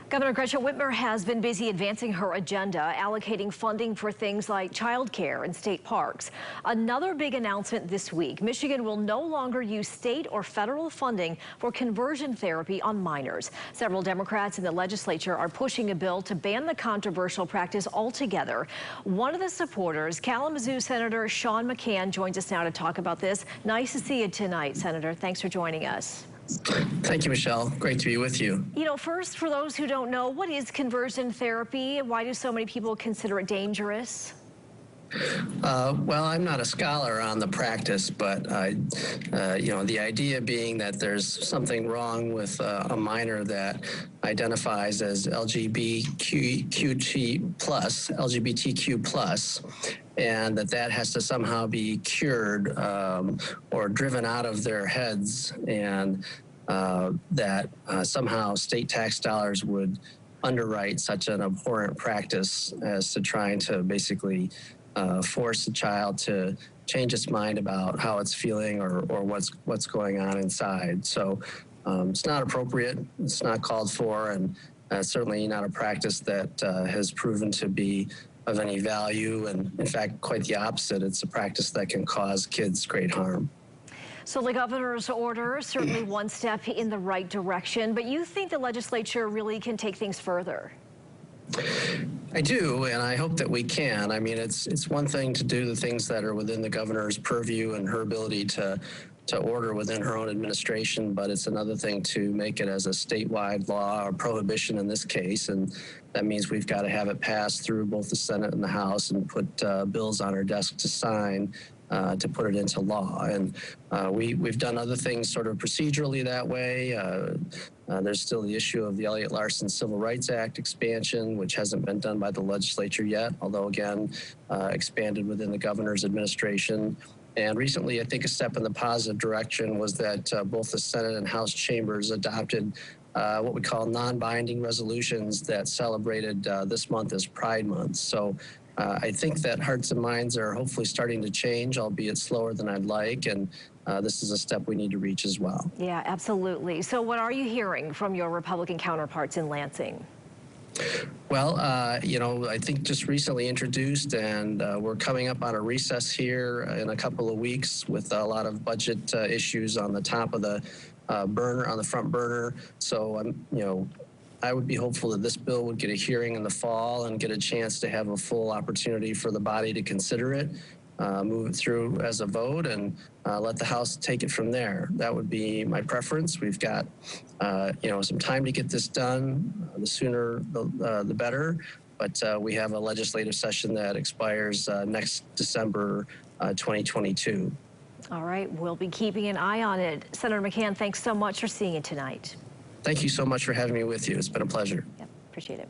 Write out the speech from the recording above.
Governor Gretchen Whitmer has been busy advancing her agenda, allocating funding for things like childcare and state parks. Another big announcement this week: Michigan will no longer use state or federal funding for conversion therapy on minors. Several Democrats in the legislature are pushing a bill to ban the controversial practice altogether. One of the supporters, Kalamazoo Senator Sean McCann, joins us now to talk about this. Nice to see you tonight, Senator. Thanks for joining us. Thank you, Michelle. Great to be with you. You know, first, for those who don't know, what is conversion therapy? Why do so many people consider it dangerous? Well, I'm not a scholar on the practice, but the idea being that there's something wrong with a minor that identifies as LGBTQ plus, and that has to somehow be cured or driven out of their heads, and that somehow state tax dollars would underwrite such an abhorrent practice as to trying to basically force a child to change its mind about how it's feeling or what's going on inside. So it's not appropriate, it's not called for, and certainly not a practice that has proven to be of any value, and in fact quite the opposite. It's a practice that can cause kids great harm. So the governor's order, certainly one step in the right direction, but you think the legislature really can take things further? I do, and I hope that we can. I mean, it's one thing to do the things that are within the governor's purview and her ability to order within her own administration, but it's another thing to make it as a statewide law, or prohibition in this case, and that means we've got to have it passed through both the Senate and the House and put bills on our desk to sign to put it into law. And we've done other things sort of procedurally that way. There's still the issue of the Elliott Larson Civil Rights Act expansion, which hasn't been done by the legislature yet, although again, expanded within the governor's administration. And recently, I think a step in the positive direction was that both the Senate and House chambers adopted what we call non-binding resolutions that celebrated this month as Pride Month. So I think that hearts and minds are hopefully starting to change, albeit slower than I'd like, and this is a step we need to reach as well. Yeah, absolutely. So what are you hearing from your Republican counterparts in Lansing? Well, I think just recently introduced, and we're coming up on a recess here in a couple of weeks with a lot of budget issues on the top of the front burner. So I would be hopeful that this bill would get a hearing in the fall and get a chance to have a full opportunity for the body to consider it, move it through as a vote, and let the House take it from there. That would be my preference. We've got some time to get this done. The sooner the better, but we have a legislative session that expires next December 2022. All right, we'll be keeping an eye on it. Senator McCann, thanks so much for seeing it tonight. Thank you so much for having me with you. It's been a pleasure. Yep, appreciate it.